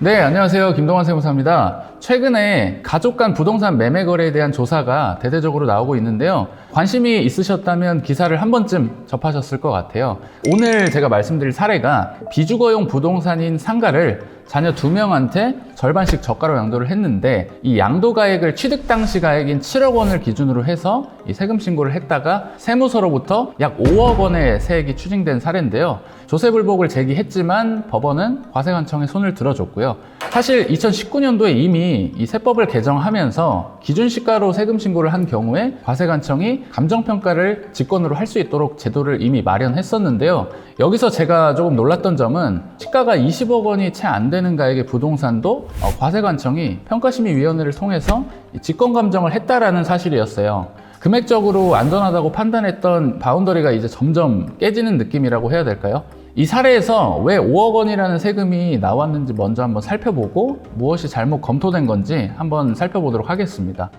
네, 안녕하세요. 김동환 세무사입니다. 최근에 가족 간 부동산 매매 거래에 대한 조사가 대대적으로 나오고 있는데요. 관심이 있으셨다면 기사를 한 번쯤 접하셨을 것 같아요. 오늘 제가 말씀드릴 사례가 비주거용 부동산인 상가를 자녀 2명한테 절반씩 저가로 양도를 했는데, 이 양도가액을 취득 당시 가액인 7억 원을 기준으로 해서 이 세금 신고를 했다가 세무서로부터 약 5억 원의 세액이 추징된 사례인데요. 조세불복을 제기했지만 법원은 과세관청에 손을 들어줬고요. 사실 2019년도에 이미 이 세법을 개정하면서 기준시가로 세금 신고를 한 경우에 과세관청이 감정평가를 직권으로 할 수 있도록 제도를 이미 마련했었는데요. 여기서 제가 조금 놀랐던 점은 시가가 20억 원이 채 안 되는 가액의 부동산도 과세관청이 평가심의위원회를 통해서 직권감정을 했다라는 사실이었어요. 금액적으로 안전하다고 판단했던 바운더리가 이제 점점 깨지는 느낌이라고 해야 될까요? 이 사례에서 왜 5억 원이라는 세금이 나왔는지 먼저 한번 살펴보고 무엇이 잘못 검토된 건지 한번 살펴보도록 하겠습니다.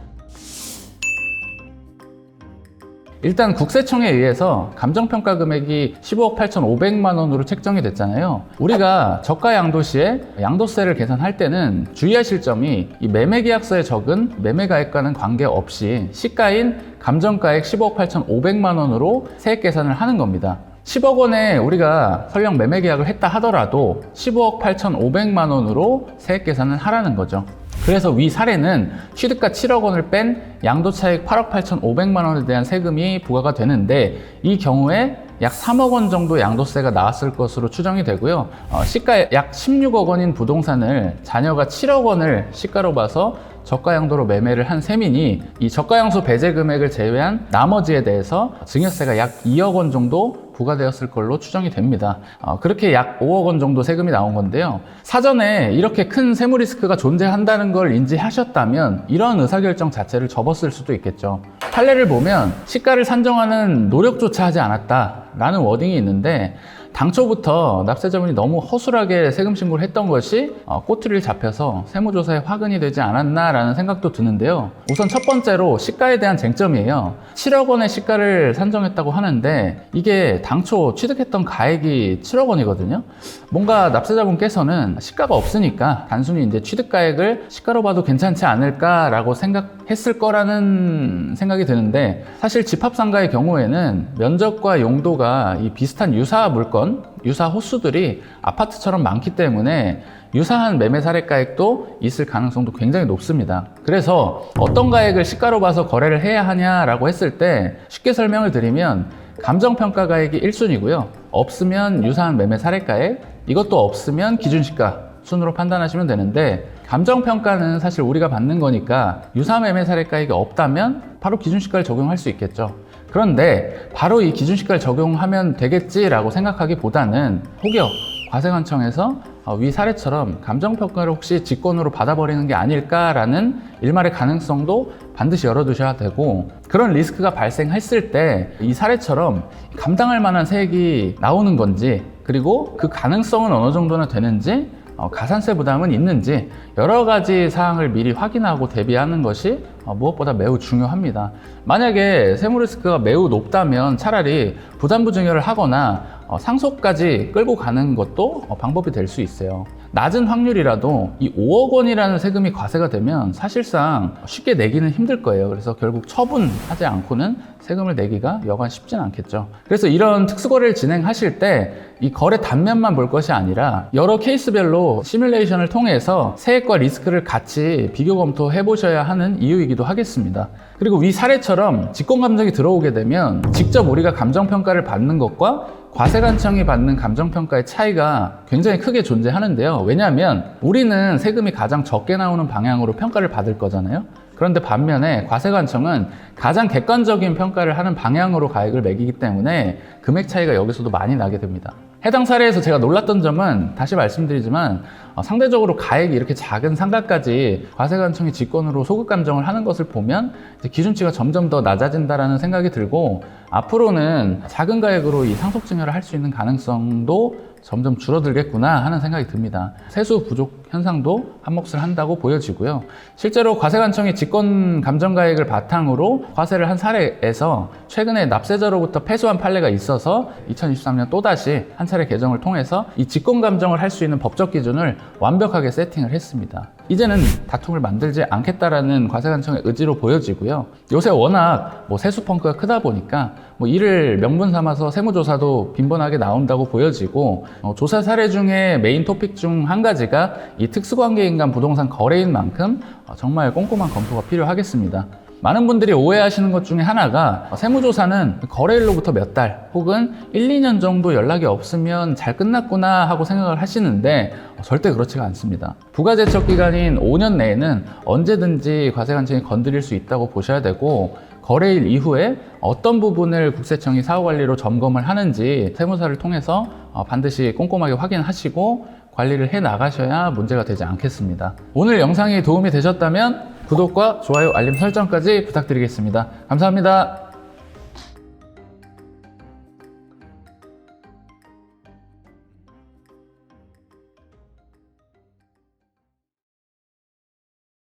일단 국세청에 의해서 감정평가 금액이 15억 8,500만 원으로 책정이 됐잖아요. 우리가 저가 양도 시에 양도세를 계산할 때는 주의하실 점이 이 매매계약서에 적은 매매가액과는 관계없이 시가인 감정가액 15억 8,500만 원으로 세액 계산을 하는 겁니다. 10억 원에 우리가 설령 매매계약을 했다 하더라도 15억 8,500만 원으로 세액 계산을 하라는 거죠. 그래서 위 사례는 취득가 7억 원을 뺀 양도차익 8억 8,500만 원에 대한 세금이 부과가 되는데, 이 경우에 약 3억 원 정도 양도세가 나왔을 것으로 추정이 되고요. 시가 약 16억 원인 부동산을 자녀가 7억 원을 시가로 봐서 저가 양도로 매매를 한 셈이니, 이 저가 양수 배제 금액을 제외한 나머지에 대해서 증여세가 약 2억 원 정도 부과되었을 걸로 추정이 됩니다. 그렇게 약 5억 원 정도 세금이 나온 건데요. 사전에 이렇게 큰 세무 리스크가 존재한다는 걸 인지하셨다면 이런 의사결정 자체를 접었을 수도 있겠죠. 판례를 보면 시가를 산정하는 노력조차 하지 않았다라는 워딩이 있는데, 당초부터 납세자분이 너무 허술하게 세금 신고를 했던 것이 꼬투리를 잡혀서 세무조사에 화근이 되지 않았나라는 생각도 드는데요. 우선 첫 번째로 시가에 대한 쟁점이에요. 7억 원의 시가를 산정했다고 하는데 이게 당초 취득했던 가액이 7억 원이거든요. 뭔가 납세자분께서는 시가가 없으니까 단순히 이제 취득가액을 시가로 봐도 괜찮지 않을까라고 생각했을 거라는 생각이 드는데, 사실 집합상가의 경우에는 면적과 용도가 이 비슷한 유사 물건, 유사 호수들이 아파트처럼 많기 때문에 유사한 매매 사례가액도 있을 가능성도 굉장히 높습니다. 그래서 어떤 가액을 시가로 봐서 거래를 해야 하냐라고 했을 때 쉽게 설명을 드리면, 감정평가가액이 1순위고요. 없으면 유사한 매매 사례가액, 이것도 없으면 기준시가 순으로 판단하시면 되는데, 감정평가는 사실 우리가 받는 거니까 유사 매매 사례가액이 없다면 바로 기준시가를 적용할 수 있겠죠. 그런데 바로 이 기준시가를 적용하면 되겠지라고 생각하기보다는 혹여 과세관청에서 위 사례처럼 감정평가를 혹시 직권으로 받아버리는 게 아닐까라는 일말의 가능성도 반드시 열어두셔야 되고, 그런 리스크가 발생했을 때 이 사례처럼 감당할 만한 세액이 나오는 건지, 그리고 그 가능성은 어느 정도나 되는지, 가산세 부담은 있는지 여러 가지 사항을 미리 확인하고 대비하는 것이 무엇보다 매우 중요합니다. 만약에 세무 리스크가 매우 높다면 차라리 부담부 증여를 하거나 상속까지 끌고 가는 것도 방법이 될 수 있어요. 낮은 확률이라도 이 5억 원이라는 세금이 과세가 되면 사실상 쉽게 내기는 힘들 거예요. 그래서 결국 처분하지 않고는 세금을 내기가 여간 쉽진 않겠죠. 그래서 이런 특수거래를 진행하실 때 이 거래 단면만 볼 것이 아니라 여러 케이스별로 시뮬레이션을 통해서 세액과 리스크를 같이 비교 검토해 보셔야 하는 이유이기도 하겠습니다. 그리고 위 사례처럼 직권감정이 들어오게 되면 직접 우리가 감정평가를 받는 것과 과세관청이 받는 감정평가의 차이가 굉장히 크게 존재하는데요. 왜냐하면 우리는 세금이 가장 적게 나오는 방향으로 평가를 받을 거잖아요. 그런데 반면에 과세관청은 가장 객관적인 평가를 하는 방향으로 가액을 매기기 때문에 금액 차이가 여기서도 많이 나게 됩니다. 해당 사례에서 제가 놀랐던 점은 다시 말씀드리지만, 상대적으로 가액이 이렇게 작은 상가까지 과세관청이 직권으로 소급 감정을 하는 것을 보면 이제 기준치가 점점 더 낮아진다라는 생각이 들고, 앞으로는 작은 가액으로 이 상속증여를 할 수 있는 가능성도 점점 줄어들겠구나 하는 생각이 듭니다. 세수 부족 현상도 한몫을 한다고 보여지고요. 실제로 과세관청이 직권 감정가액을 바탕으로 과세를 한 사례에서 최근에 납세자로부터 패소한 판례가 있어서 2023년 또다시 한 차례 개정을 통해서 이 직권 감정을 할 수 있는 법적 기준을 완벽하게 세팅을 했습니다. 이제는 다툼을 만들지 않겠다라는 과세관청의 의지로 보여지고요. 요새 워낙 세수 펑크가 크다 보니까 이를 명분 삼아서 세무조사도 빈번하게 나온다고 보여지고, 조사 사례 중에 메인 토픽 중 한 가지가 이 특수관계인 간 부동산 거래인 만큼 정말 꼼꼼한 검토가 필요하겠습니다. 많은 분들이 오해하시는 것 중에 하나가 세무조사는 거래일로부터 몇 달 혹은 1, 2년 정도 연락이 없으면 잘 끝났구나 하고 생각을 하시는데 절대 그렇지가 않습니다. 부가제척 기간인 5년 내에는 언제든지 과세관청이 건드릴 수 있다고 보셔야 되고, 거래일 이후에 어떤 부분을 국세청이 사후관리로 점검을 하는지 세무사를 통해서 반드시 꼼꼼하게 확인하시고 관리를 해 나가셔야 문제가 되지 않겠습니다. 오늘 영상이 도움이 되셨다면 구독과 좋아요, 알림 설정까지 부탁드리겠습니다. 감사합니다.